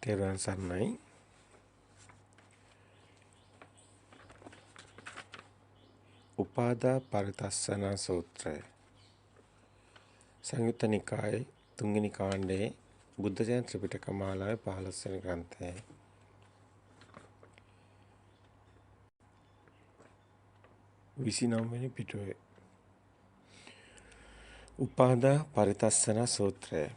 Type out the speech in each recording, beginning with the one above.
තෙරුවන් සරණයි. උපාදා පරිතස්සන සූත්‍රය. සංයුත්ත නිකායේ තුන්වෙනි කාණ්ඩයේ බුද්ධ ජයන්ති ත්‍රිපිටක මාලාවේ 15 වෙනි ග්‍රන්ථයේ 29 වෙනි පිටුවේ උපාදා පරිතස්සන සූත්‍රය.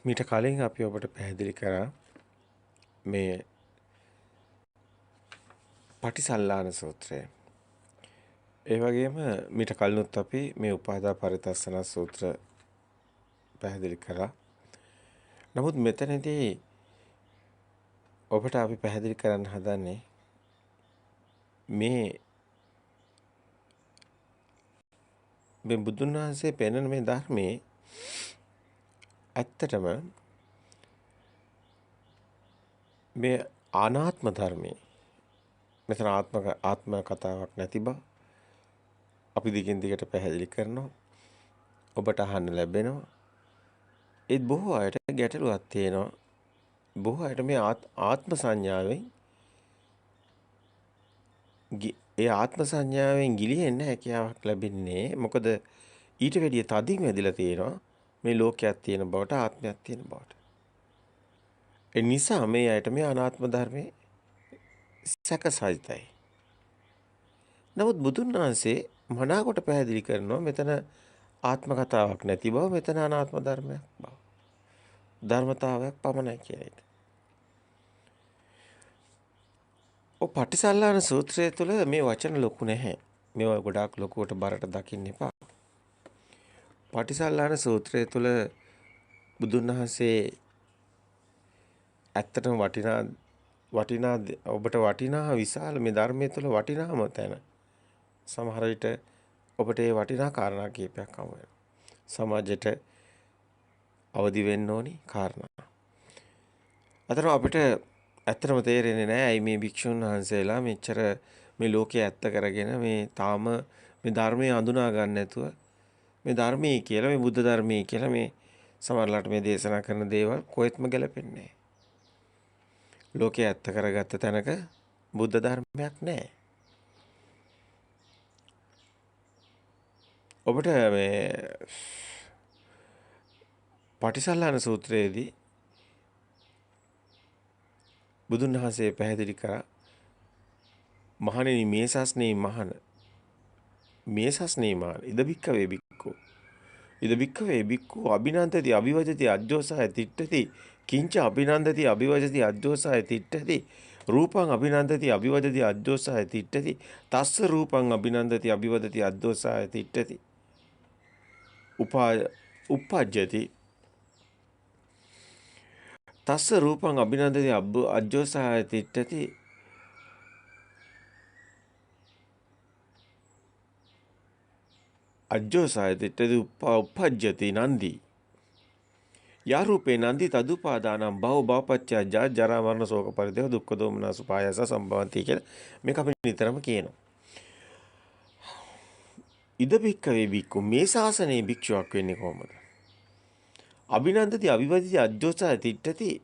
මීට කලින් අපි ඔබට පැහැදිලි කරා මේ පටිසල්ලාන සූත්‍රය. ඒ වගේම මීට කලිනුත් අපි මේ උපාදා පරිතස්සන සූත්‍ර පැහැදිලි කරා. නමුත් මෙතනදී ඔබට අපි පැහැදිලි කරන්න හදන්නේ මේ බුදුන් වහන්සේ පෙන්වන මේ ධර්මයේ ඇත්තටම මේ අනාත්ම ධර්මයේ මෙතන ආත්ම කතාවක් නැති බව අපි දිගින් දිගට පැහැදිලි කරනවා. ඔබට අහන්න ලැබෙනවා. ඒත් බොහෝ අයට ගැටලුවක් තියෙනවා. බොහෝ අයට මේ ආත්ම සංඥාවෙන් ඒ ආත්ම සංඥාවෙන් ගිලිහෙන්න හැකියාවක් ලැබෙන්නේ. මොකද ඊට වැඩිය තදින් වැදිලා තියෙනවා මේ ලෝකයක් තියෙන බවට, ආත්මයක් තියෙන බවට. ඒ නිසා මේ අයට මේ අනාත්ම ධර්මයේ සැකසහිතයි. නමුත් බුදුන් වහන්සේ මනාකොට පැහැදිලි කරනවා මෙතන ආත්ම කතාවක් නැති බව, මෙතන අනාත්ම ධර්මයක් බව. ධර්මතාවයක් පමණයි කියන එක. පටිසල්ලාන සූත්‍රය තුළ මේ වචන ලොකු නැහැ. මේවා ගොඩාක් ලොකුවට බරට දකින්න එපා. පටිසල්ලාන සූත්‍රය තුළ බුදුන් වහන්සේ ඇත්තටම වටිනා ඔබට වටිනා විශාල මේ ධර්මයේ තුළ වටිනාම තැන. සමහර විට ඔබට ඒ වටිනා කාරණා කීපයක් හමු වෙනවා. සමාජයට අවදි වෙන්න ඕනි කාරණා. අතන අපිට ඇත්තටම තේරෙන්නේ නැහැ ඇයි මේ භික්ෂුන් වහන්සේලා මෙච්චර මේ ලෝකයේ ඇත්ත කරගෙන මේ තාම මේ ධර්මයේ අඳුනා ගන්න නැතුව මේ ධර්මයේ කියලා මේ බුද්ධ ධර්මයේ කියලා මේ සමහරලාට මේ දේශනා කරන දේවල් කොහෙත්ම ගැලපෙන්නේ නැහැ. ලෝකයේ ඇත්ත කරගත්ත තැනක බුද්ධ ධර්මයක් නැහැ. ඔබට මේ පටිසල්ලාන සූත්‍රයේදී බුදුන් වහන්සේ පැහැදිලි කරා මහණෙනි මේ සස්නේ මහණ ඉදබික්කවේ බික්කෝ ඉදබික්කවේ බික්කෝ අභිනන්දති අභිවජති අජ්ජෝසාය තිට්ඨති කිංච අභිනන්දති අභිවජති අජ්ජෝසාය තිට්ඨති රූපං අභිනන්දති අභිවජති අජ්ජෝසාය තිට්ඨති තස්ස රූපං අභිනන්දති අභිවජති අජ්ජෝසාය තිට්ඨති උපජ්ජති තස්ස රූපං අභිනන්දති අජ්ජෝසාය තිට්ඨති අජ්ජෝසාය තිට්ඨති උපජ්ජති නන්දි යා රූපේ නන්දි තදුපාදානං භව භවපච්චය ජරා මරණ ශෝක පරිදේව දුක්ඛ දෝමනස උපායස සම්භවಂತಿ කියලා මේක අපි නිතරම කියනවා. ඉද බික්කවේ බික්කු මේ ශාසනයේ භික්ෂුවක් වෙන්නේ කොහොමද? අභිනන්දති අවිවදිත අජ්ජෝසාය තිට්ඨති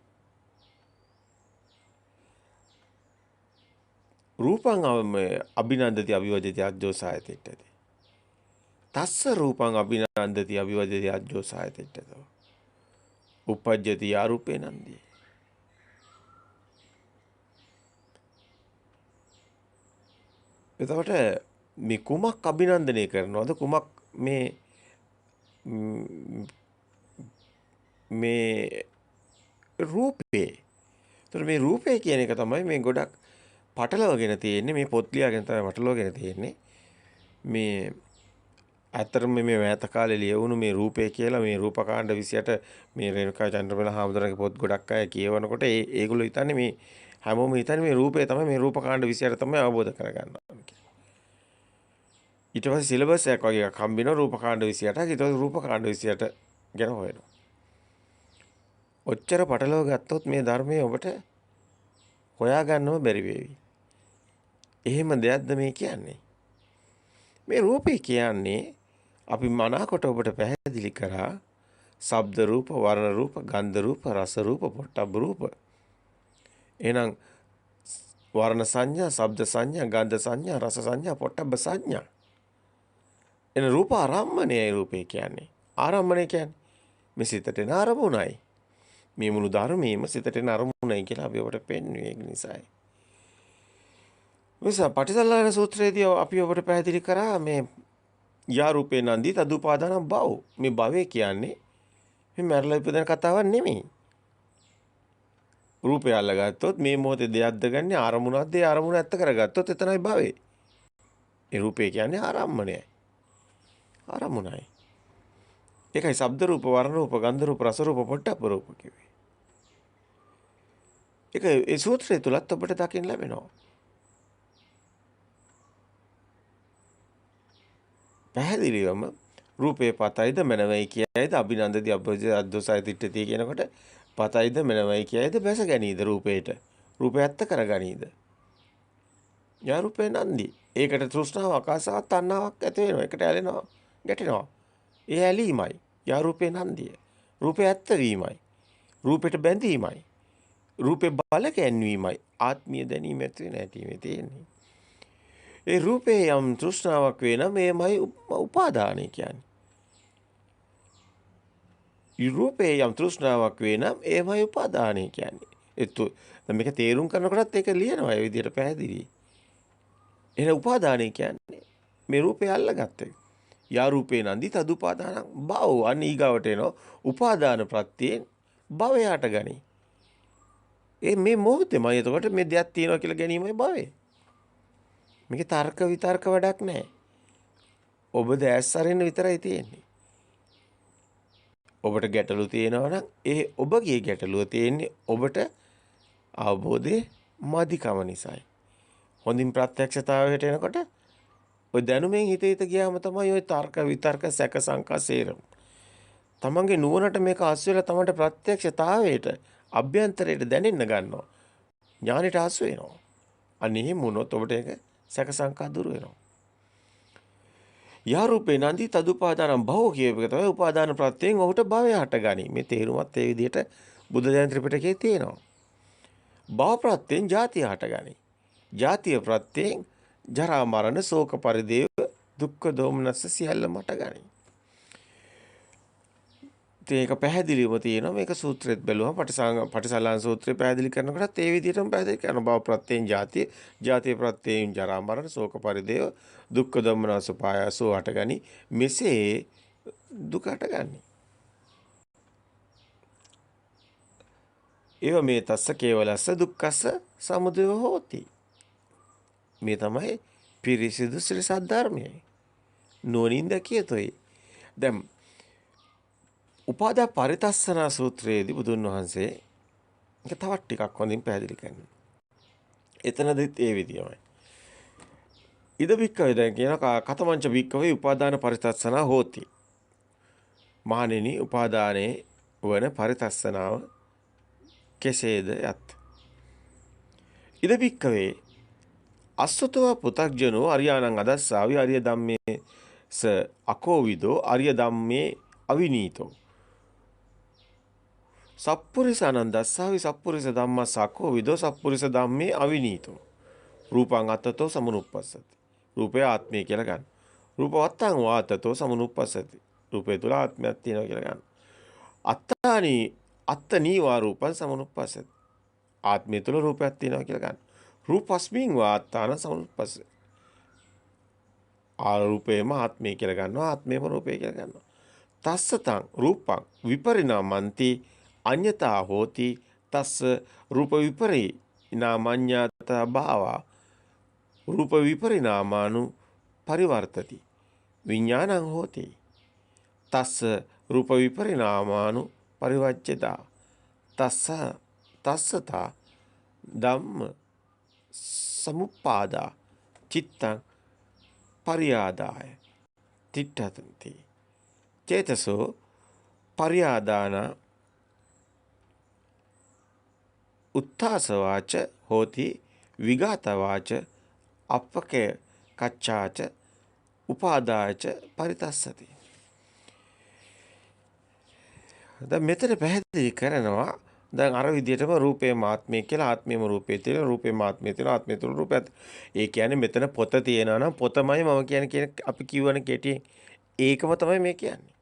රූපං අභිනන්දති අවිවදිත අජ්ජෝසාය තිට්ඨති තස්ස රූපං අභිනන්දති අවිවදිත අජ්ජෝසාය තිට්ඨතෝ උපජ්ජති ආරූපේ නන්දී. එතකොට මේ කුමක් අභිනන්දනය කරනවද? කුමක් මේ රූපේ. එතකොට මේ රූපේ කියන එක තමයි මේ ගොඩක් පටලවගෙන තියෙන්නේ. මේ පොත් ලියාගෙන තමයි පටලවගෙන තියෙන්නේ. මේ ඇත්තටම මේ මෑත කාලේ ලියවුණු මේ රූපේ කියලා මේ රූපකාණ්ඩ 28 මේ රේණුකා චන්ද්‍රබල හාමුදුරන්ගේ පොත් ගොඩක් අය කියවනකොට ඒගොල්ලෝ හිතන්නේ මේ හැමෝම හිතන්නේ මේ රූපේ තමයි මේ රූපකාණ්ඩ 28 තමයි අවබෝධ කරගන්න ඕනේ කියලා. ඊට පස්සේ සිලබස් එකක් වගේ එකක් හම්බ වෙනවා රූපකාණ්ඩ 28ක්. ඊට පස්සේ රූපකාණ්ඩ 28 ගැන හොයනවා. ඔච්චර පටලව ගත්තොත් මේ ධර්මයේ ඔබට හොයාගන්නව බැරි වේවි. එහෙම දෙයක්ද මේ කියන්නේ? මේ රූපේ කියන්නේ අපි මනාකොට ඔබට පැහැදිලි කරා ශබ්ද රූප, වර්ණ රූප, ගන්ධ රූප, රස රූප, පොට්ටබ්බ රූප. එහෙනම් වර්ණ සංඥා, ශබ්ද සංඥා, ගන්ධ සංඥා, රස සංඥා, පොට්ටබ්බ සංඥා. එන රූප ආරම්මණයයි රූපේ කියන්නේ. ආරම්මණය කියන්නේ මේ සිතට එන අරමුණයි. මේ මුළු ධර්මයේම සිතට එන අරමුණයි කියලා අපි ඔබට පෙන්වුවේ ඒක නිසායි. නිසා පටිසල්ලාන සූත්‍රයේදී අපි ඔබට පැහැදිලි කරා මේ යා රූපේ නන්දි තදුපාදාන භව. මේ භවය කියන්නේ මේ මරලා ඉපදෙන කතාවක් නෙමෙයි. රූපය අල්ලගත්තොත් මේ මොහොතේ දෙයක්ද ගන්නේ ආරමුණක්ද ඒ ආරමුණ ඇත්ත කරගත්තොත් එතනයි භවේ. ඒ රූපය කියන්නේ ආරම්මණයයි. ආරමුණයි. ඒකයි ශබ්ද රූප, වර්ණ රූප, ගන්ධ රූප, රස රූප, පොට්ටබ්බ රූප කිව්වේ. ඒක ඒ සූත්‍රය තුලත් ඔබට දකින්න ලැබෙනවා. පැහැදිලිවම රූපේ පතයිද මනවයි කියයිද අභිනන්දති අද්දෝසයි තිට්ඨති කියනකොට පතයිද මනවයි කියයිද බැස ගැනීද රූපේට. රූපය ඇත්ත කරගනීද. යා රූපේ නන්දි. ඒකට තෘෂ්ණාව ආකාසාවක් තණ්හාවක් ඇති වෙනවා. ඒකට ඇලෙනවා, ගැටෙනවා. ඒ ඇලීමයි යා රූපේ නන්දිය. රූපේ ඇත්ත වීමයි. රූපෙට බැඳීමයි. රූපේ බල ගැන්වීමයි. ආත්මීය දැනීම ඇති වෙන හැටි මේ තියෙන්නේ. ඒ රූපේ යම් තෘෂ්ණාවක් වෙන මේමයි උපාදානය කියන්නේ. ඒ රූපේ යම් තෘෂ්ණාවක් වෙන ඒමයි උපාදානය කියන්නේ. දැන් මේක තේරුම් කරනකොටත් ඒක ලියනවා ඒ විදිහට පැහැදිලි. එන උපාදානය කියන්නේ මේ රූපේ අල්ලගත්තේ. යා රූපේ නන්දි තදුපාදානං භව අනීගවට එනවා. උපාදාන ප්‍රත්‍යයෙන් භවයට ගනි. මේ මොහොතේමයි එතකොට මේ දෙයක් තියෙනවා කියලා ගැනීමයි භවය. මේකේ තර්ක විතර්ක වැඩක් නැහැ. ඔබ දැස් අරින්න විතරයි තියෙන්නේ. ඔබට ගැටලු තියෙනවා නම් ඒ ඔබගේ ගැටලුව තියෙන්නේ ඔබට අවබෝධයේ මදිකම නිසායි. හොඳින් ප්‍රත්‍යක්ෂතාවයට එනකොට ඔය දැනුමෙන් හිත ගියාම තමයි ඔය තර්ක විතර්ක සැක සංකා සේරම. තමන්ගේ නුවණට මේක ආස් වෙලා තමන්ට ප්‍රත්‍යක්ෂතාවයට අභ්‍යන්තරයට දැනෙන්න ගන්නවා. ඥානෙට ආස් වෙනවා. අනේ මොනොත් ඔබට ඒක සැක සංකා දුර වෙනවා. යා රූපේ නන්දි තදුපාදානම් භව කියපේක තමයි උපාදාන ප්‍රත්‍යයෙන් ඔහුට භවය හටගනි. මේ තේරුමත් ඒ විදිහට බුද්ධ ධර්ම ත්‍රිපිටකයේ තියෙනවා. භව ප්‍රත්‍යයෙන් ජාතිය හටගනි. ජාතිය ප්‍රත්‍යයෙන් ජරා මරණ ශෝක පරිදේව දුක්ඛ දෝමනස්ස සියල්ලම හටගනි. ඒක පැහැදිලිවම තියෙනවා. මේක සූත්‍රෙත් බැලුවම පටිසල්ලාන සූත්‍රය පැහැදිලි කරනකොටත් ඒ විදිහටම පැහැදිලි කරනවා. භව ප්‍රත්‍යයෙන් ජාතිය, ජාතිය ප්‍රත්‍යයෙන් ජරා මරණ, ශෝක පරිදේව, දුක්ඛ දම්මනස පායසෝ හටගනි. මෙසේ දුක හටගනි. ඒව මේ තස්ස කේවලස්ස දුක්ඛස්ස සමුදය හෝති. මේ තමයි පිරිසිදු ශ්‍රී සද්ධර්මයයි. නුවණින් දැකිය යුතුයි. දැන් උපාදා පරිතස්සනා සූත්‍රයේදී බුදුන් වහන්සේ ඒක තවත් ටිකක් හොඳින් පැහැදිලි කරනවා. එතනදිත් ඒ විදියමයි. ඉද බික්කවේ දැන් කියන කතමංච බික්කවේ උපාදාන පරිතස්සනා හෝති. මහණෙනි උපාදානයේ වන පරිතස්සනාව කෙසේද යත්. ඉද බික්කවේ අස්සතව පුතග්ජනෝ අරියාණං අදස්සාවි අරිය ධම්මේ ස අකෝවිදෝ අරිය ධම්මේ අවිනීතෝ සප්පුරිස ආනන්දස්සාවි සප්පුරිස ධම්මස්සකෝ විදෝ සප්පුරිස ධම්මේ අවිනීතෝ රූපං අත්තතෝ සමනුප්පස්සති. රූපය ආත්මය කියලා ගන්න. රූපවත්තං වාතතෝ සමනුප්පස්සති. රූපය තුල ආත්මයක් තියෙනවා කියලා ගන්න. අත්තානි අත්තනී වා රූපං සමනුප්පස්සති. ආත්මය තුල රූපයක් තියෙනවා කියලා ගන්න. රූපස්මින් වාත්තාන සමනුප්පස්සති. ආරූපේම ආත්මය කියලා ගන්නවා. ආත්මේම රූපය කියලා ගන්නවා. තස්සතං රූපං විපරිණාමಂತಿ අඤ්ඤතා හෝති තස්ස රූප විපරිණාමඤ්ඤතා භාවා රූප විපරිණාමානු පරිවර්තති විඥානං හෝති තස්ස රූප විපරිණාමානු පරිවච්ඡතා තස්සතා ධම්ම සමුප්පාදා චිත්තං පරියාදාය තිට්ඨතන්ති චේතසෝ පරියාදාන උත්තාසවාච හෝති විගතවාච අපකේ කච්චාච උපාදායච පරිතස්සති. දැන් මෙතන පැහැදිලි කරනවා දැන් අර විදිහටම රූපේ මාත්මය කියලා ආත්මයම රූපේ තියෙන රූපේ මාත්මය තියෙන ආත්මය තුළ රූපයත්. ඒ කියන්නේ මෙතන පොත තියෙනවා නම් පොතමයි මම කියන්නේ කියන අපි කියවන කෙටියෙන් ඒකම තමයි මේ කියන්නේ.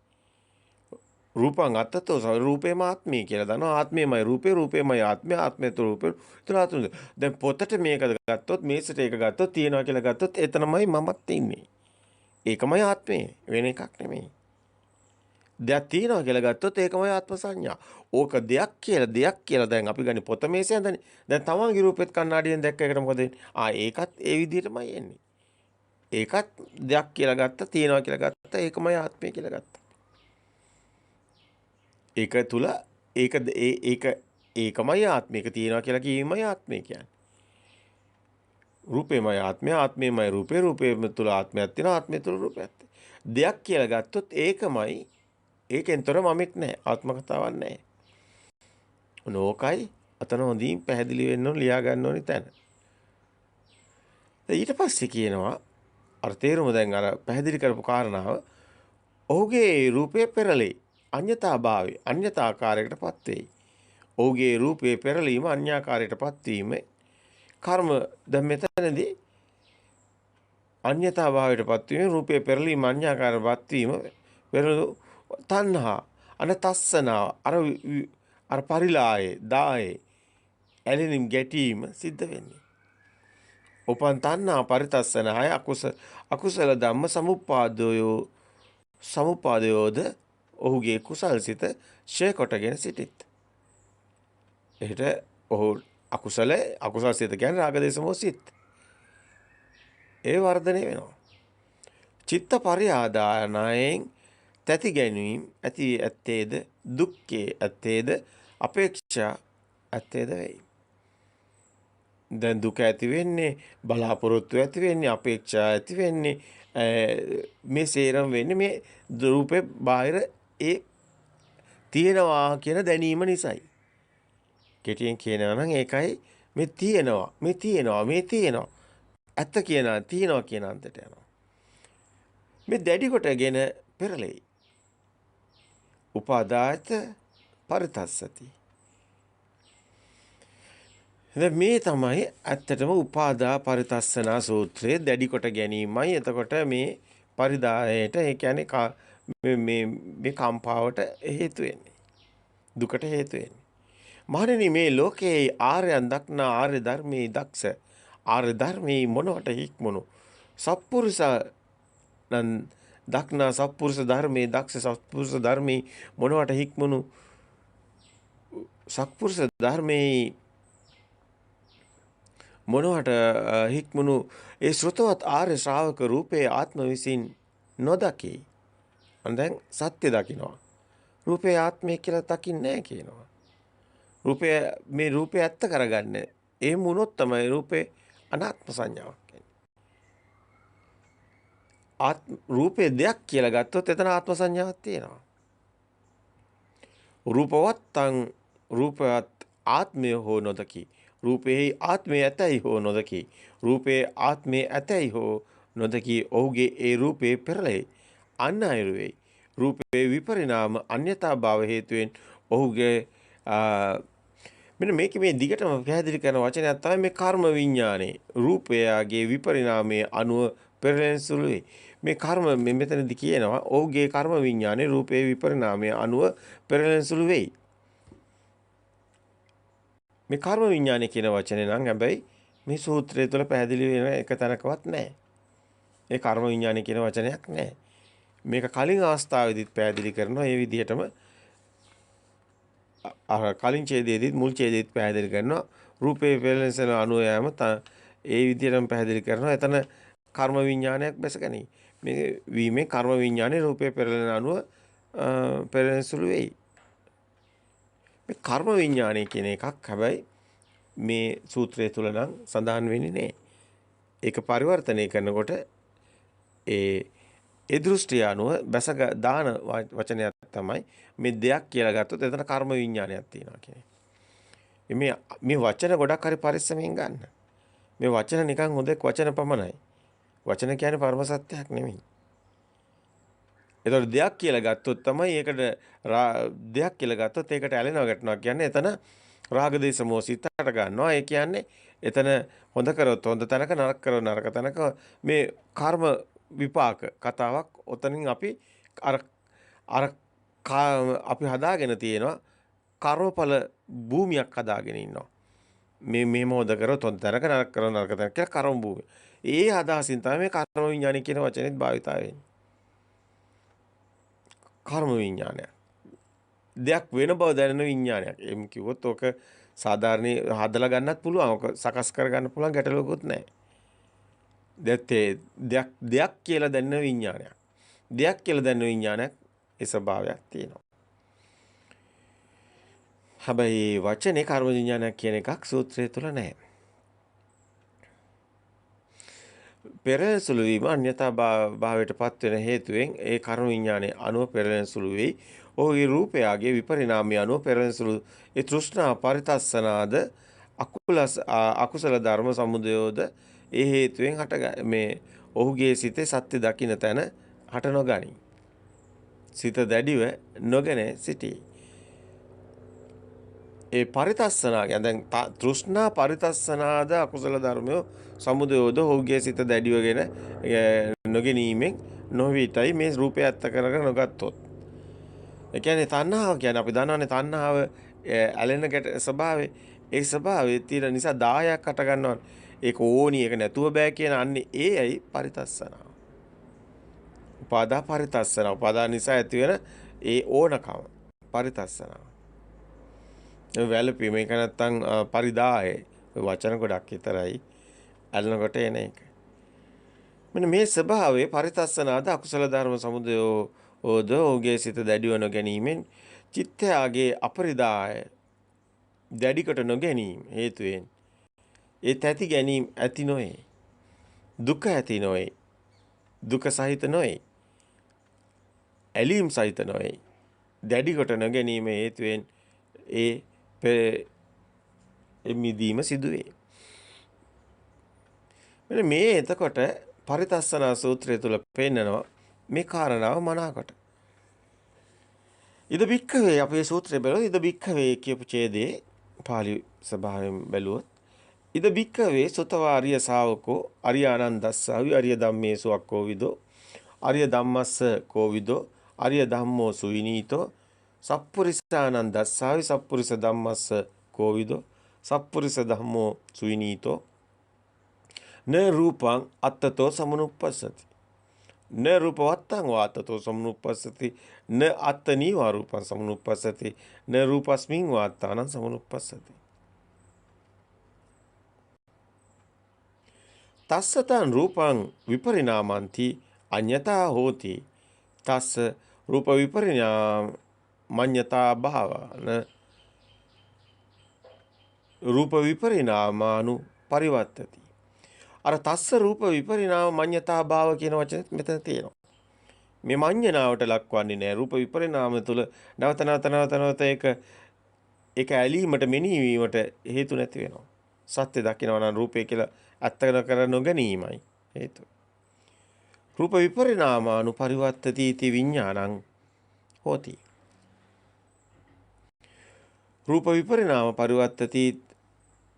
රූපං අත්තතෝ රූපේම ආත්මය කියලා දන්නවා ආත්මයමයි රූපේ රූපේමයි ආත්මය ආත්මය තුළ රූපේ තුළ ආත්මය. දැන් පොතට මේක ගත්තොත් මේසට ඒක ගත්තොත් තියෙනවා කියලා ගත්තොත් එතනමයි මමත් ඉන්නේ. ඒකමයි ආත්මය වෙන එකක් නෙමෙයි. දෙයක් තියෙනවා කියලා ගත්තොත් ඒකමයි ආත්ම සංඥා. ඕක දෙයක් කියලා දැන් අපි ගන්නේ පොත මේසෙන් දැන් තමන්ගේ රූපෙත් කණ්ණාඩියෙන් දැක්ක එකට මොකද වෙන්නේ? ඒකත් ඒ විදිහටමයි එන්නේ. ඒකත් දෙයක් කියලා ගත්තා තියෙනවා කියලා ගත්තා ඒකමයි ආත්මය කියලා ගත්තා. ඒක තුල ඒකමයි ආත්මයක තියෙනවා කියලා කියීමයි ආත්මය කියන්නේ. රූපේමයි ආත්මය ආත්මයමයි රූපේ රූපේම තුල ආත්මයක් තියෙනවා ආත්මය තුල රූපයක් තියෙනවා. දෙයක් කියලා ගත්තොත් ඒකමයි ඒකෙන්තර මමෙක් නැහැ ආත්ම කතාවක් නැහැ. නෝකයි අතන හොඳින් පැහැදිලි වෙන්න ඕන ලියා ගන්න ඕනි තැන. ඊට පස්සේ කියනවා අර තේරුම දැන් අර පැහැදිලි කරපු කාරණාව ඔහුගේ රූපේ පෙරළේ අඤ්ඤතාභාවය අඤ්ඤතාකාරයකටපත් වෙයි. ඔහුගේ රූපේ පෙරළීම අඤ්ඤාකාරයකටපත් වීම කර්ම දැන් මෙතනදී අඤ්ඤතාභාවයටපත් වීම රූපේ පෙරළීම අඤ්ඤාකාරයටපත් වීම පෙරළු තණ්හා අනතස්සනාව අර පරිලායේ දායේ ඇලෙනින් ගැටීම සිද්ධ වෙන්නේ. උපන් තණ්හා පරිතස්සනාය අකුසල ධම්ම සමුප්පාදයෝද ඔහුගේ කුසල්සිත ෂේ කොටගෙන සිටිත්. එහෙට ඔහු අකුසල්සිත කියන්නේ රාගදේශ මොහොසිත. ඒ වර්ධනය වෙනවා. චිත්ත පරිආදානයෙන් තැති ගැනීම ඇති ඇත්තේද දුක්ඛේ ඇත්තේද අපේක්ෂා ඇත්තේද වෙයි. දැන් දුක ඇති වෙන්නේ බලාපොරොත්තු ඇති වෙන්නේ අපේක්ෂා ඇති වෙන්නේ මේ සේරම වෙන්නේ මේ රූපේ බාහිර ඒ තියෙනවා කියන දැනීම නිසායි. කෙටියෙන් කියනවා නම් ඒකයි මේ තියෙනවා ඇත්ත තියෙනවා කියන අන්තයට යනවා. මේ දැඩි කොටගෙන පෙරලෙයි. උපාදායත පරිතස්සති. මේ තමයි ඇත්තටම උපාදා පරිතස්සනා සූත්‍රයේ දැඩි කොට ගැනීමයි. එතකොට මේ පරිදායට ඒ කියන්නේ මේ කම්පාවට හේතු වෙන්නේ. දුකට හේතු වෙන්නේ. මහණෙනි මේ ලෝකයේ ආර්යයන් දක්නා ආර්ය ධර්මයේ දක්ෂ ආර්ය ධර්මයේ මොනවට හික්මුණු සත්පුරුෂයන් දක්නා සත්පුරුෂ ධර්මයේ දක්ෂ සත්පුරුෂ ධර්මයේ මොනවට හික්මුණු සත්පුරුෂ ධර්මයේ මොනවට හික්මුණු ඒ ශ්‍රතවත් ආර්ය ශ්‍රාවක රූපේ ආත්ම විසින් නොදකි. දැන් සත්‍ය දකින්නවා. රූපේ ආත්මය කියලා දකින්නේ නැහැ කියනවා. මේ රූපේ ඇත්ත කරගන්න. එහෙම වුණොත් තමයි රූපේ අනාත්ම සංඥාවක් එන්නේ. රූපේ දෙයක් කියලා ගත්තොත් එතන ආත්ම සංඥාවක් තියෙනවා. රූපවත් ආත්මය හෝ නොදකි. රූපේ ආත්මය ඇතයි හෝ නොදකි. රූපේ ආත්මය ඇතයි හෝ නොදකි. ඔහුගේ ඒ රූපේ පෙරළේ අන් අයුරු වෙයි. රූපේ විපරිණාම අන්‍යතා භාව හේතුවෙන් ඔහුගේ මෙන්න මේක මේ දිගටම පැහැදිලි කරන වචනයක් තමයි මේ කර්ම විඥානේ. රූපයගේ විපරිණාමයේ අනුව පෙරළෙන සුළුයි. මේ කර්ම මෙතනදී කියනවා ඔහුගේ කර්ම විඥානේ රූපේ විපරිණාමයේ අනුව පෙරළෙන සුළු වෙයි. මේ කර්ම විඥානේ කියන වචනේ නම් හැබැයි මේ සූත්‍රය තුළ පැහැදිලි වෙන එක තැනකවත් නැහැ. ඒ කර්ම විඥානේ කියන වචනයක් නැහැ. මේක කලින් අවස්ථාවේදීත් පැහැදිලි කරනවා මේ විදිහටම කලින් ඡේදයේදීත් මුල් ඡේදයේදීත් පැහැදිලි කරනවා රූපේ පෙරළෙන අනුව යෑම ඒ විදිහටම පැහැදිලි කරනවා. එතන කර්ම විඥානයක් බැසගනි. මේ වීමේ කර්ම විඥානේ රූපේ පෙරළෙන අනුව පෙරළෙන සුළු වෙයි. මේ කර්ම විඥානය කියන එකක් හැබැයි මේ සූත්‍රය තුල නම් සඳහන් වෙන්නේ නැහැ. ඒක පරිවර්තනය කරනකොට ඒ දෘෂ්ටිය අනුව බැස දාන වචනයක් තමයි මේ දෙයක් කියලා ගත්තොත් එතන කර්ම විඥානයක් තියෙනවා කියන්නේ. මේ වචන ගොඩක් හරි පරිස්සමෙන් ගන්න. මේ වචන නිකන් හොඳ වචන පමණයි. වචන කියන්නේ පරම සත්‍යයක් නෙමෙයි. ඒතකොට දෙයක් කියලා ගත්තොත් තමයි ඒකට දෙයක් කියලා ගත්තොත් ඒකට ඇලෙනවා ගැටෙනවා කියන්නේ එතන රාග දේශ මොහ සිතට ගන්නවා. ඒ කියන්නේ එතන හොඳ කරොත් හොඳ තැනක නරක කරොත් නරක තැනක මේ කර්ම විපාක කතාවක් ඔතනින් අපි අර අර අපි හදාගෙන තියෙනවා කර්මඵල භූමියක් හදාගෙන ඉන්නවා. මේ මොහොත කරොත් හොඳ තැනක නරක කරොත් නරක තැනක කියලා කර්ම භූමිය. ඒ අදහසින් තමයි මේ කර්ම විඥානය කියන වචනේත් භාවිතා වෙන්නේ. කර්ම විඥානය. දෙයක් වෙන බව දැනෙන විඥානයක්. එම් කිව්වොත් ඔක සාධාරණේ හදලා ගන්නත් පුළුවන්. ඔක සකස් කර ගන්න පුළුවන් ගැටලුවකුත් නැහැ. දෙයක් කියලා දැනෙන විඥානයක්. දෙයක් කියලා දැනෙන විඥානයක් ඒ ස්වභාවයක් තියෙනවා. හැබැයි වචනේ කර්ම විඥානයක් කියන එකක් සූත්‍රය තුල නැහැ. පෙරළෙන සුළු වීම අන්‍යතා භාවයටපත් වෙන හේතුවෙන් ඒ කර්ම විඥානයේ අනුව පෙරළෙන සුළු වෙයි. ඔහුගේ රූපයාගේ විපරිණාමය අනුව පෙරළෙන සුළු ඒ තෘෂ්ණා පරිතස්සනාද අකුසල ධර්ම සමුදයෝද ඒ හේතුවෙන් හට මේ ඔහුගේ සිතේ සත්‍ය දකින්න තැන හට නොගනී. සිත දැඩිව නොගෙන සිටී. ඒ පරිතස්සනා දැන් තෘෂ්ණා පරිතස්සනාද අකුසල ධර්මයෝ සමුදයෝද ඔහුගේ සිත දැඩිවගෙන නොගැනීමෙන් නොවිතයි මේ රූපය ඇත්ත කරගෙන නොගත්තොත්. ඒ කියන්නේ තණ්හාව කියන්නේ අපි දන්නවනේ තණ්හාව ඇලෙන ස්වභාවය. ඒ ස්වභාවයේ තියෙන නිසා 10ක් අට ගන්නවා. ඒක ඕනි ඒක නැතුව බෑ කියන අන්නේ ඒ ඇයි පරිතස්සනාව. උපාදා පරිතස්සන උපාදා නිසා ඇති වෙන ඒ ඕනකම පරිතස්සනාව. වැළපීම මේක නැත්තම් පරිදාය වචන ගොඩක් විතරයි අල්ලනකොට එන එක. මෙන්න මේ ස්වභාවයේ පරිතස්සනාද අකුසල ධර්ම සමුදයෝ ඔහුගේ සිත දැඩිව නොගැනීමෙන් චිත්තයාගේ අපරිදාය දැඩිකට නොගැනීම හේතුවෙන් ඒ තැති ගැනීම ඇති නොවේ. දුක ඇති නොවේ. දුක සහිත නොවේ. ඇලීම් සහිත නොවේ. දැඩිකට නොගැනීම හේතුවෙන් ඒ මිදීම සිදුවේ. මෙන්න මේ එතකොට පරිතස්සනා සූත්‍රය තුල පෙන්නනවා මේ කාරණාව මනාකොට. ඉද බික්කවේ අපේ සූත්‍රය බැලුවොත් ඉද බික්කවේ කියපු ඡේදයේ පාලි ස්වභාවයෙන් බැලුවොත් ඉද බික්කවේ සුතවාරිය ශාවකෝ අරියානන්දස්සාවි අරිය ධම්මේසු අක්කෝවිදෝ අරිය ධම්මස්ස කෝවිදෝ අරිය ධම්මෝ සුවිනීතෝ සප්පුරිසානන්දස්සාවි සප්පුරිස ධම්මස්ස කෝවිදෝ සප්පුරිස ධම්මෝ සුවිනීතෝ න රූපං අත්තතෝ සමනුප්පස්සති න රූපවත්තං වාත්තතෝ සමනුප්පස්සති න අත්තනී වා රූපං සමනුප්පස්සති න රූපස්මින් වාත්තානං සමනුප්පස්සති තස්සතං රූපං විපරිණාමಂತಿ අඤ්ඤතා හෝති තස්ස රූප මඤ්ඤතා භාවන රූප විපරිණාමානු පරිවර්තති අර තස්ස රූප විපරිණාම මඤ්ඤතා භාව කියන වචනේ මෙතන තියෙනවා. මේ මඤ්ඤණාවට ලක්වන්නේ නැහැ. රූප විපරිණාම තුළ නැවත ඒක ඇලීමට මෙනීවීමට හේතු නැති වෙනවා. සත්‍ය දකිනවා නම් රූපය කියලා ඇත්තන කර නොගැනීමයි හේතුව. රූප විපරිණාමානු පරිවර්තති इति විඥානං හෝති. රූප විපරිණාම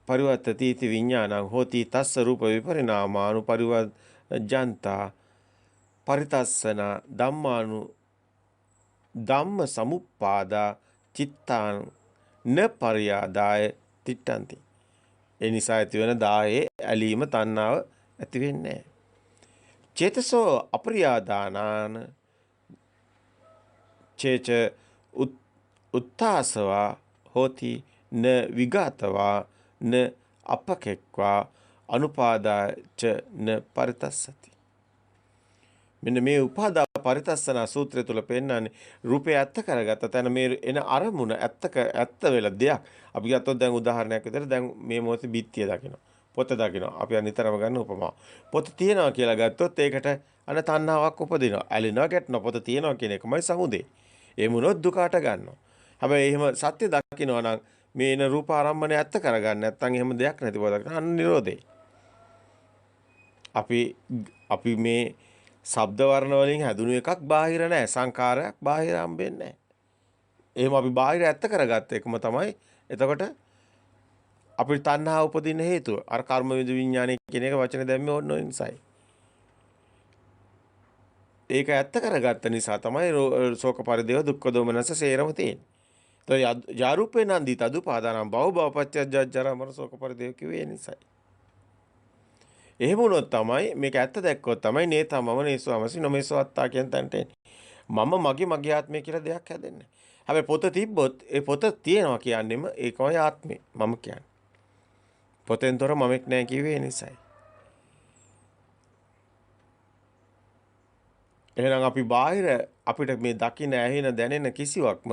පරිවර්තති इति විඥානං හෝති තස්ස රූප විපරිණාමානු පරිවර්ජන්තා පරිතස්සන ධම්ම සමුප්පාදා චිත්තාං න පරියාදාය තිට්ඨಂತಿ. ඒ නිසා ඇති වෙන 10 ඇලීම තණ්හාව ඇති වෙන්නේ නැහැ. චේතසෝ අප්‍රියාදානාන චේච උත්තාසවා හෝති න විගතවා න අපකෙක්වා අනුපාදාච න පරිතස්සති. මෙන්න මේ උපාදා පරිතස්සන සූත්‍රය තුල පෙන්නන්නේ රූපය ඇත්ත කරගත්ත තැන මේ එන අරමුණ ඇත්ත වෙලා දෙයක්. අපි ගත්තොත් දැන් උදාහරණයක් විදිහට දැන් මේ මොහොතේ බිත්තිය දකිනවා. පොත දකිනවා. අපි නිතරම ගන්න උපමාව. පොත තියනවා කියලා ගත්තොත් ඒකට අන තණ්හාවක් උපදිනවා. ඇලෙනවා ගැටෙනවා. පොත තියනවා කියන එකමයි සමුදේ. ඒ මොනොත් දුකට ගන්නවා. හැබැයි එහෙම සත්‍ය දකිනවා නම් මේ එන රූප ආරම්මණය ඇත්ත කරගන්න නැත්නම් එහෙම දෙයක් නැති බව දකිනවා. අන්න නිරෝධේ. අපි මේ ශබ්ද වර්ණ වලින් හැදුණු එකක් බාහිර නැහැ. සංකාරයක් බාහිර හම්බෙන්නේ නැහැ. එහෙම අපි බාහිර ඇත්ත කරගත්ත එකම තමයි එතකොට අපිට තණ්හා උපදින්න හේතුව. අර කර්ම විඥානය කියන එක වචනේ දැම්මේ ඕන නිසායි. ඒක ඇත්ත කරගත්ත නිසා තමයි ශෝක පරිදේව දුක්ඛ දෝමනස සේරම තියෙන්නේ. යාරූපේ නන්දි තදුපාදානම් බව බවපච්චය ජරා මරණ ශෝක පරිදේව කිව්වේ ඒ නිසායි. එහෙම වුණොත් තමයි මේක ඇත්ත දැක්කොත් තමයි නේතමම නේසවමසි නොමේසව අත්තා කියන තැනට එන්නේ. මම මගේ ආත්මය කියලා දෙයක් හැදෙන්නේ. හැබැයි පොත තිබ්බොත් ඒ පොත තියෙනවා කියන්නේම ඒකමයි ආත්මේ මම කියන්නේ. පොතෙන් තොර මමෙක් නැහැ කිව්වේ ඒ නිසායි. එහෙනම් අපි බාහිර අපිට මේ දකින්න ඇහෙන දැනෙන කිසිවක්ම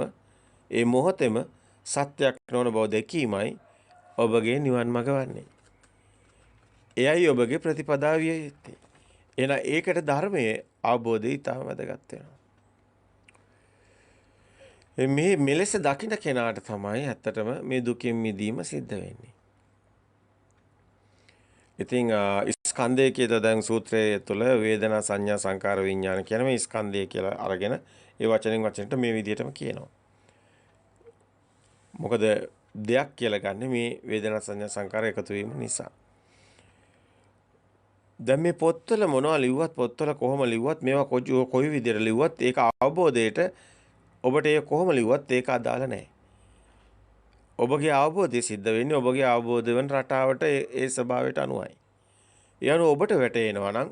ඒ මොහොතේම සත්‍යයක් නොවන බව දැකීමයි ඔබගේ නිවන් මඟ වන්නේ. එයයි ඔබගේ ප්‍රතිපදාව විය යුත්තේ. එහෙනම් ඒකට ධර්මයේ අවබෝධය ඉතාම වැදගත් වෙනවා. මේ මෙලෙස දකින්න කෙනාට තමයි ඇත්තටම මේ දුකින් මිදීම සිද්ධ වෙන්නේ. ඉතින් ස්කන්ධය කියලා දැන් සූත්‍රයේ තුල වේදනා සංඥා සංකාර විඥාන කියන මේ ස්කන්ධය කියලා අරගෙන ඒ වචනෙන් වචනට මේ විදිහටම කියනවා. මොකද දෙයක් කියලා ගන්න මේ වේදනා සංඥා සංකාර එකතු වීම නිසා. දැන් මේ පොත්වල මොනවා ලිව්වත් පොත්වල කොහොම ලිව්වත් මේවා කොයි විදිහට ලිව්වත් ඒක අවබෝධයට ඔබට ඒ කොහොම ලිව්වත් ඒක අදාළ නැහැ. ඔබගේ අවබෝධය සිද්ධ වෙන්නේ ඔබගේ අවබෝධ වෙන රටාවට ඒ ස්වභාවයට අනුවයි. ඒ අනුව ඔබට වැටේනවා නම්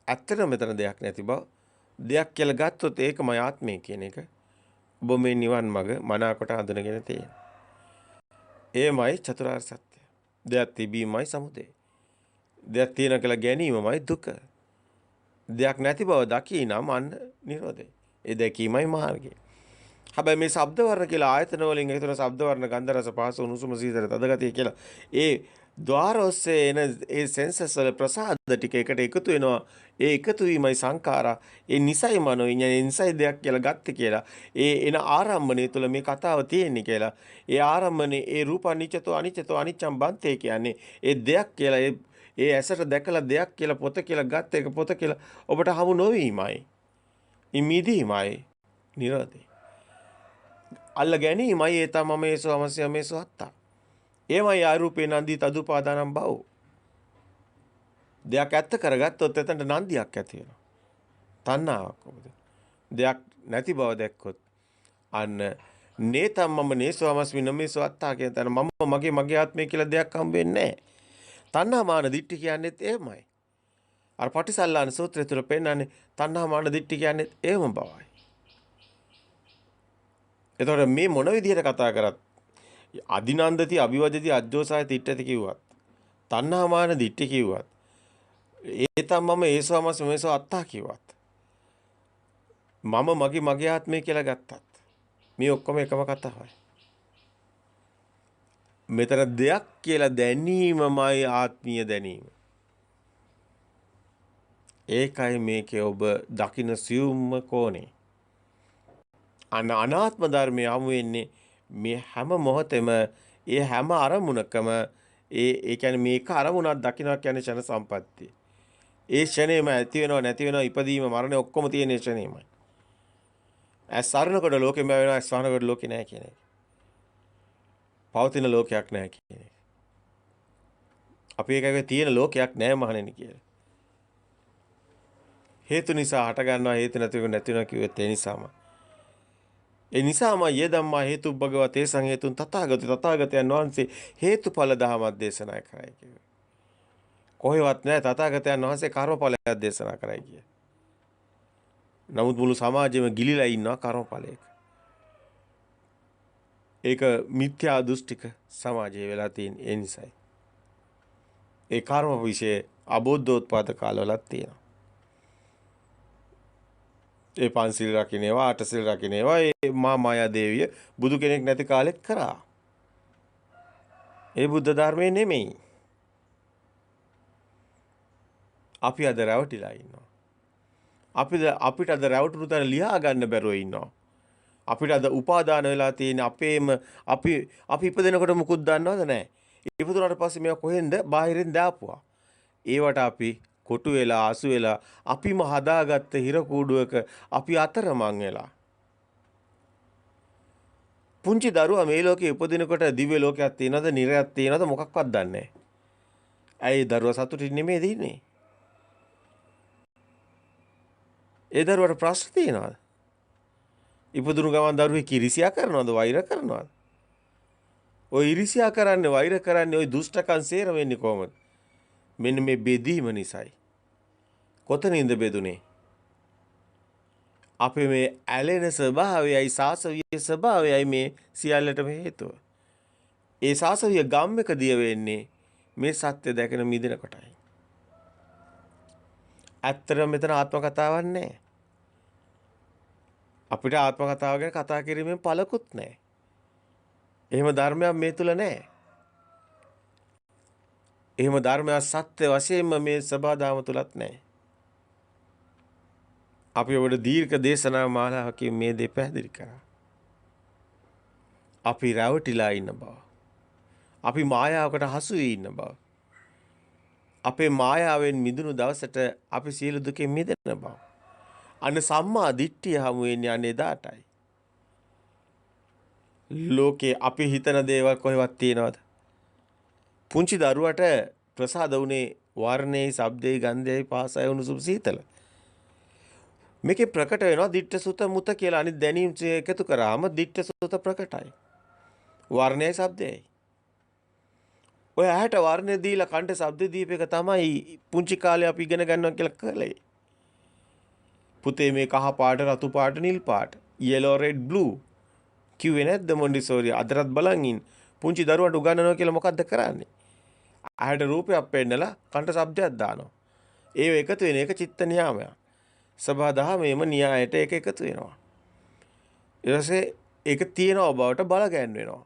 ඇත්තටම මෙතන දෙයක් නැති බව දෙයක් කියලා ගත්තොත් ඒකමයි ආත්මය කියන එක ඔබ මේ නිවන් මඟ මනාකොට හඳුනගෙන තියෙනවා. එයමයි චතුරාර්ය සත්‍ය. දෙයක් තිබීමයි සමුදය. දෙයක් තියෙන කියලා ගැනීමමයි දුක. දෙයක් නැති බව දකිනම් අන්න නිරෝධය. ඒ දැකීමයි මාර්ගය. හැබැයි මේ ශබ්ද වර්ණ කියලා ආයතන වලින් එකතුන ශබ්ද වර්ණ ගන්ධ රස පහස උණුසුම සීතල තදගතිය කියලා ඒ ద్వාර ඔස්සේ එන ඒ සෙන්සස් වල ප්‍රසාද ටික එකට එකතු වෙනවා. ඒ එකතු වීමයි සංඛාරා. ඒ නිසයි මනෝ විඤ්ඤාණය නිසයි දෙයක් කියලා ගත්තේ කියලා. ඒ එන ආරම්භණය තුළ මේ කතාව තියෙන්නේ කියලා. ඒ ආරම්භනේ ඒ රූප අනිච්චතෝ අනිච්චම් බන්තේ කියන්නේ ඒ දෙයක් කියලා ඒ ඇසට දැකලා දෙයක් කියලා පොත කියලා ගත්ත එක පොත කියලා ඔබට හමු නොවීමයි. ඉමිදීමයි නිරෝධය. අල්ල ගැනීමයි ඒ තමම මේසෝ අවශ්‍ය මේසෝ අත්තා. එමයි ආරූපේ නන්දි තදුපාදානම් බව. දෙයක් ඇත්ත කරගත්තොත් එතනට නන්දියක් ඇති වෙනවා. තණ්හාවක් ඔබද. දෙයක් නැති බව දැක්කොත් අන්න නේතම්මම නේසෝ අවශ්‍ය නමේසෝ අත්තා කියන තැන මම මගේ ආත්මය කියලා දෙයක් හම්බ වෙන්නේ නැහැ. තණ්හා මාන දිට්ඨි කියන්නේත් එහෙමයි. අර පටිසල්ලාන සූත්‍රය තුල පෙන්නන්නේ තණ්හා මාන දිට්ඨි කියන්නේත් එහෙම බවයි. එතකොට මේ මොන විදිහට කතා කරත් අදිනන්දති අභිවදති අජ්ජෝසාය තිට්ඨති කිව්වත් තණ්හා මාන දිට්ඨි කිව්වත් ඒ තමම ඒසවමස් මේසෝ අත්තා කිව්වත් මම මගේ ආත්මය කියලා ගත්තත් මේ ඔක්කොම එකම කතාවයි. මෙතන දෙයක් කියලා දැනීමමයි ආත්මීය දැනීම. ඒකයි මේකේ ඔබ දකින්න සියුම්ම කෝණේ. අනාත්ම ධර්මයේ හමු වෙන්නේ මේ හැම මොහොතෙම ඒ හැම අරමුණකම ඒ කියන්නේ මේක අරමුණක් දකින්නවා කියන්නේ ෂණ සම්පත්තිය. ඒ ෂණේම ඇති වෙනව නැති වෙනව ඉපදීම මරණය ඔක්කොම තියෙන ෂණේමයි. ඇස් සරණකොට ලෝකෙම වෙනවා ඇස් වහනකොට ලෝකේ නැහැ කියන එක. පවතින ලෝකයක් නැහැ කියන එක. අපි එකගේ තියෙන ලෝකයක් නැහැ මහණෙනි කියලා. හේතු නිසා හට ගන්නවා හේතු නැතිව කිව්වෙත් ඒ නිසාම. ඒ නිසාම යේ ධම්මා හේතු භගවතේ සංහේතුන් තථාගතයන් වහන්සේ හේතුඵල දහමක් දේශනා කරයි කිව්වේ. කොහෙවත් නැහැ තථාගතයන් වහන්සේ කර්මඵලයක් දේශනා කරයි කිය. නමුත් මුළු සමාජෙම ගිලිලා ඉන්නවා කර්මඵලයක. ඒක මිත්‍යා දෘෂ්ටික සමාජයේ වෙලා තියෙන ඒ නිසයි. ඒ කර්ම વિશે අබෝධෝත්පාද කාලවලත් තියෙනවා. ඒ පන්සිල් රකින්නේවා අටසිල් රකින්නේවා ඒ මා මායා දේවිය බුදු කෙනෙක් නැති කාලෙත් කරා. ඒ බුද්ධ ධර්මයේ නෙමෙයි. අපි අද රැවටිලා ඉන්නවා. අපිට අද රැවටුණු තැන ලියා ගන්න බැරුව ඉන්නවා. අපිට අද උපාදාන වෙලා තියෙන අපේම අපි ඉපදෙනකොට මුකුත් දන්නවද නැහැ. ඉපදුනාට පස්සේ මේවා කොහෙන්ද බාහිරින් දාපුවා. ඒවට අපි කොටු වෙලා ආසු වෙලා අපිම හදාගත්ත හිර කූඩුවක අපි අතරමං වෙලා. පුංචි දරුවා මේ ලෝකේ උපදිනකොට දිව්‍ය ලෝකයක් තියෙනවද, නිරයක් තියෙනවද මොකක්වත් දන්නේ නැහැ. ඇයි දරුවා සතුටින් නෙමෙයි දින්නේ? ඒ දරුවට ප්‍රශ්න තියෙනවද? ඉපදුණු ගමන් දරුවේ කිරිසියා කරනවද, වෛර කරනවද? ඔය ඉරිසියා කරන්නේ, වෛර කරන්නේ, ඔය දුෂ්ටකම් සේර වෙන්නේ කොහමද? මෙන්න මේ බෙදීම නිසායි. කොතනින්ද බෙදුනේ? අපේ මේ ඇලෙන ස්වභාවයයි සාසවිය ස්වභාවයයි මේ සියල්ලටම හේතුව. ඒ සාසවිය ගම් එකදී වෙන්නේ මේ සත්‍ය දැකන මිදෙන කොටයි. ඇත්තටම මෙතන ආත්ම කතාවක් නැහැ. අපිට ආත්ම කතාව ගැන කතා කිරීමෙන් පළකුත් නැහැ. එහෙම ධර්මයක් මේ තුල නැහැ. එහෙම ධර්මයක් සත්‍ය වශයෙන්ම මේ සබදාම තුලත් නැහැ. අපි ඔබට දීර්ඝ දේශනා මාලාවකින් මේ දේ පැහැදිලි කරා. අපි රැවටිලා ඉන්න බව. අපි මායාවකට හසු වී ඉන්න බව. අපේ මායාවෙන් මිදුණු දවසට අපි සියලු දුකෙන් මිදෙන බව. අන්න සම්මා දිට්ඨිය හමු වෙන්නේ අනේ දාටයි. ලෝකේ අපි හිතන දේවල් කොහෙවත් තියනවද? පුංචි දරුවට ප්‍රසාද උනේ වර්ණයේ, ශබ්දයේ, ගන්ධයේ, පාසය උණුසුම් සීතල. මේකේ ප්‍රකට වෙනවා දිට්ඨ සුත මුත කියලා. අනිත් දැනීම් එකතු කරාම දිට්ඨ සුත ප්‍රකටයි. වර්ණයේ, ශබ්දයයි. ඔය ඇහැට වර්ණ දීලා කන්ට ශබ්ද දීපේක තමයි පුංචි කාලේ අපි ඉගෙන ගන්නවා කියලා කළේ. පුතේ මේ කහ පාට, රතු පාට, නිල් පාට, yellow, red, blue කිව්වේ නැද්ද මොන්ඩිසෝරි? අදටත් බලන් ඉන්න. පුංචි දරුවට උගන්වනවා කියලා මොකද්ද කරන්නේ? ඇහැට රූපයක් පෙන්නලා කන්ට ශබ්දයක් දානවා. ඒව එකතු වෙන එක චිත්ත නියාමයක්. සබහා දහමේම න්‍යායට ඒක එකතු වෙනවා. ඊට පස්සේ ඒක තියෙනව බවට බල ගැන්වෙනවා.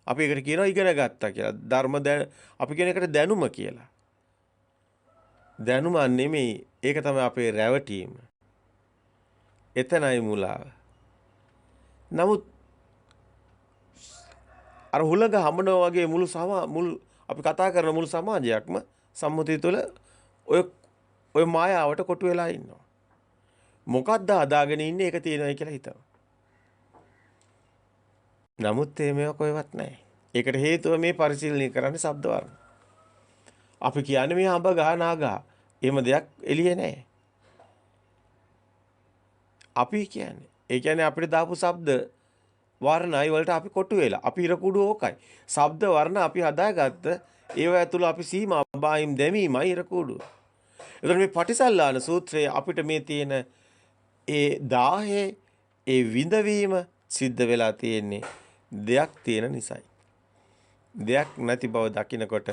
අපි ඒකට කියනවා ඉගෙන ගත්තා කියලා. ධර්ම අපි කියන එකට දැනුම කියලා. දැනුම නෙමෙයි. ඒක තමයි අපේ රැවටීම. එතනයි මුලාව. නමුත් අර හුලඟ හමනවා වගේ මුළු අපි කතා කරන මුළු සමාජයක්ම සම්මුතිය තුළ ඔය මායාවට කොටු වෙලා ඉන්නවා. මොකද්ද හදාගෙන ඉන්නේ ඒක තියෙනයි කියලා හිතනවා. නමුත් මේවා කොහෙවත් නැහැ. ඒකට හේතුව මේ පරිශීලනය කරන්නේ ශබ්ද වර්ණ. අපි කියන්නේ මේ අඹ ගහ නාගා. එහෙම දෙයක් එළියේ නැහැ. අපි කියන්නේ. ඒ කියන්නේ අපිට දාපු ශබ්ද වර්ණයි වලට අපි කොටු වෙලා. අපි ඉර කුඩු ඕකයි. ශබ්ද වර්ණ අපි හදාගත්ත ඒව ඇතුළ අපි සීමා බාහිම් දැමීමයි ඉර කුඩු. එතකොට මේ පටිසල්ලාන සූත්‍රයේ අපිට මේ තියෙන ඒ 1000 ඒ විඳවීම සිද්ධ වෙලා තියෙන්නේ දෙයක් තියෙන නිසායි. දෙයක් නැති බව දකිනකොට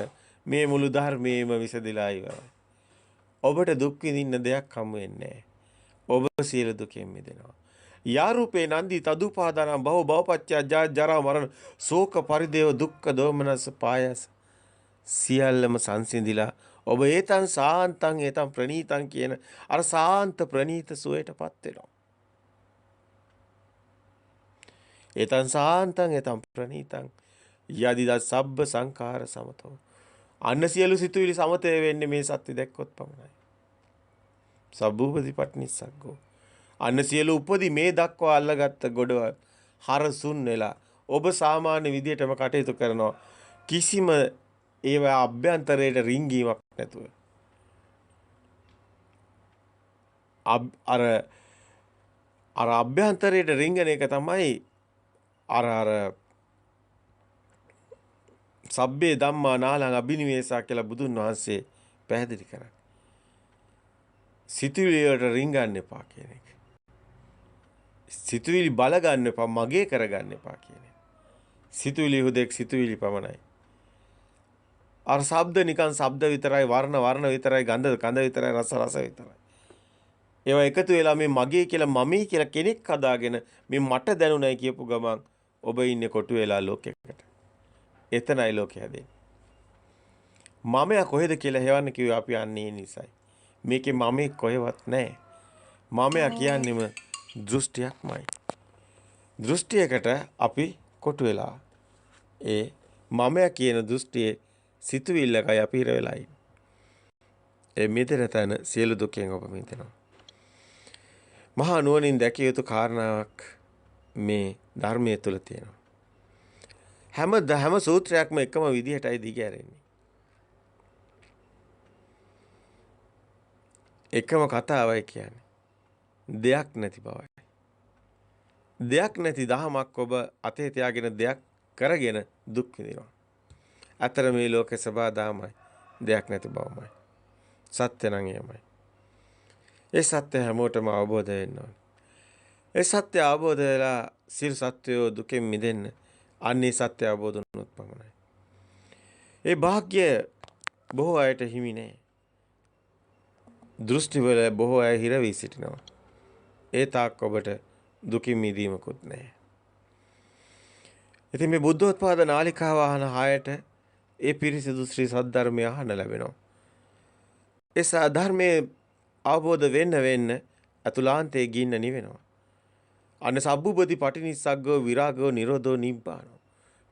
මේ මුළු ධර්මයේම විසදලා ඉවරයි. ඔබට දුක් විඳින්න දෙයක් හමු වෙන්නේ නැහැ. ඔබ සියලු දුකෙන් මිදෙනවා. යාරූපේ නන්දි තදුපාදාන බව භවපච්චය ජරා මරණ ශෝක පරිදේව දුක්ඛ දෝමනස පායස සියල්ලම සංසිඳිලා ඔබ ඒතං සාන්තං ඒතං ප්‍රණීතං කියන අර සාන්ත ප්‍රණීත සුවයටපත් වෙනවා. ඒතං සාන්තං ඒතං ප්‍රණීතං යදිද සබ්බ සංඛාර සමතෝ. අන්න සියලු සිතුවිලි සමතේ වෙන්නේ මේ සත්‍ය දැක්කොත් පමණයි. සබ්බූපදීපට්ඨිනිස්සග්ගෝ. අන්න සියලු උපදී මේ දක්වා අල්ලගත්ත ගොඩවල් හරසුන් වෙලා ඔබ සාමාන්‍ය විදියටම කටයුතු කරනවා. කිසිම ඒවා අභ්‍යන්තරයට රිංගීමක් නැතුව. අර අභ්‍යන්තරයට රිංගන එක තමයි අර සබ්බේ ධම්මා නාලං අබිනිවේසා කියලා බුදුන් වහන්සේ පැහැදිලි කරන්නේ. සිතුවිලි වලට රිංගන්න එපා කියන එක. සිතුවිලි බල ගන්න එපා, මගේ කරගන්න එපා කියන එක. සිතුවිලි හුදෙක් සිතුවිලි පමණයි. අර ශබ්ද නිකන් ශබ්ද විතරයි, වර්ණ විතරයි, ගන්ධ විතරයි, රස විතරයි. ඒවා එකතු වෙලා මේ මගේ කියලා මමී කියලා කෙනෙක් හදාගෙන මේ මට දැනුණයි කියපු ගමන් ඔබ ඉන්නේ කොටු වෙලා ලෝකයකට. එතනයි ලෝකය හැදෙන්නේ. මමයා කොහෙද කියලා හෙවන්න කිව්වේ අපි යන්නේ නිසායි. මේකේ මමේ කොහෙවත් නැහැ. මමයා කියන්නේම දෘෂ්ටියක්මයි. දෘෂ්ටියකට අපි කොටු වෙලා ඒ මමයා කියන දෘෂ්ටියේ සිතුවිල්ලකයි අපි හිර වෙලා ඉන්නේ. ඒ මිදෙන තැන සියලු දුකෙන් ඔබ මිදෙනවා. මහා නුවණින් දැකිය යුතු කාරණාවක් මේ ධර්මයේ තුල තියෙනවා. හැම සූත්‍රයක්ම එකම විදිහටයි දිගහැරෙන්නේ. එකම කතාවයි කියන්නේ. දෙයක් නැති බවයි. දෙයක් නැති දහමක් ඔබ අතේ තියාගෙන දෙයක් කරගෙන දුක් විඳිනවා. අතර මේ ලෝකේ සබා දාමයි දෙයක් නැති බවමයි. සත්‍ය නම් එයමයි. ඒ සත්‍ය හැමෝටම අවබෝධ වෙන්න ඕනේ. ඒ සත්‍ය අවබෝධ වෙලා සියලු සත්වයෝ දුකෙන් මිදෙන්න අන්නේ සත්‍ය අවබෝධ වුණොත් පමණයි. ඒ වාග්ය බොහෝ අයට හිමි නෑ. දෘෂ්ටි වල බොහෝ අය හිර වී සිටිනවා. ඒ තාක් ඔබට දුකින් මිදීමකුත් නැහැ. ඉතින් මේ බුද්ධෝත්පාද නාලිකාව අහන 6ට ඒ පිරිසිදු ශ්‍රී සද්ධර්මය අහන්න ලැබෙනවා. ඒ සද්ධර්මයේ අවබෝධ වෙන්න අතුලාන්තයේ ගින්න නිවෙනවා. අන්න සබ්බුපති පටිනිස්සග්ගෝ විරාගෝ නිරෝධෝ නිබ්බානෝ.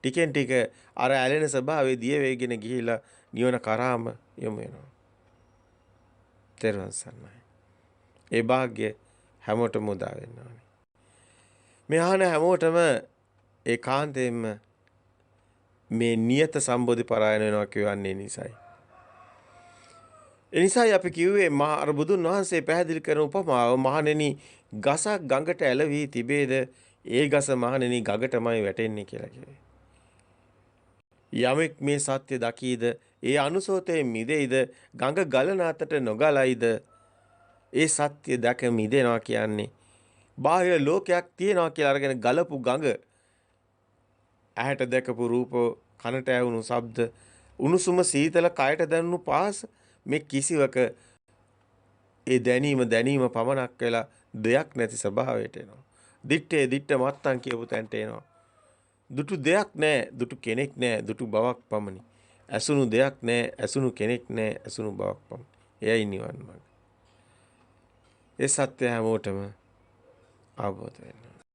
ටිකෙන් ටික අර ඇලෙන ස්වභාවයේ දිය වේගෙන ගිහිලා නිවන කරාම යොමු වෙනවා. තෙරුවන් සරණයි. ඒ වාග්ය හැමෝටම උදා වෙන්න ඕනේ. මේ අහන හැමෝටම ඒකාන්තයෙන්ම මේ නියත සම්බෝධි පරායන වෙනවා කියන්නේ නිසයි. ඒ නිසායි අපි කිව්වේ අර බුදුන් වහන්සේ පැහැදිලි කරන උපමාව මහණෙනි ගසක් ගඟට ඇලවි තිබේද ඒ ගස මහණෙනි ගඟටමයි වැටෙන්නේ කියලා කිව්වේ. යමෙක් මේ සත්‍ය දකීද ඒ අනුසෝතේ මිදෙයිද ගඟ ගලන අතට නොගලයිද ඒ සත්‍ය දැක මිදෙනවා කියන්නේ බාහිර ලෝකයක් තියනවා කියලා අරගෙන ගලපු ගඟ ඇහැට දැකපු රූප කනට ඇහුණු ශබ්ද උණුසුම සීතල කයට දැනුණු පාස මේ කිසිවක ඒ දැනීම පමණක් වෙලා දෙයක් නැති ස්වභාවයට එනවා. දිත්තේ මත්තන් කියපු තැනට එනවා. දුටු දෙයක් නැහැ, දුටු කෙනෙක් නැහැ, දුටු බවක් පමණි. ඇසුණු දෙයක් නැහැ, ඇසුණු කෙනෙක් නැහැ, ඇසුණු බවක් පමණි. එයයි නිවන් මාර්ගය. ඒ සත්‍ය හැමෝටම අවබෝධ වෙනවා.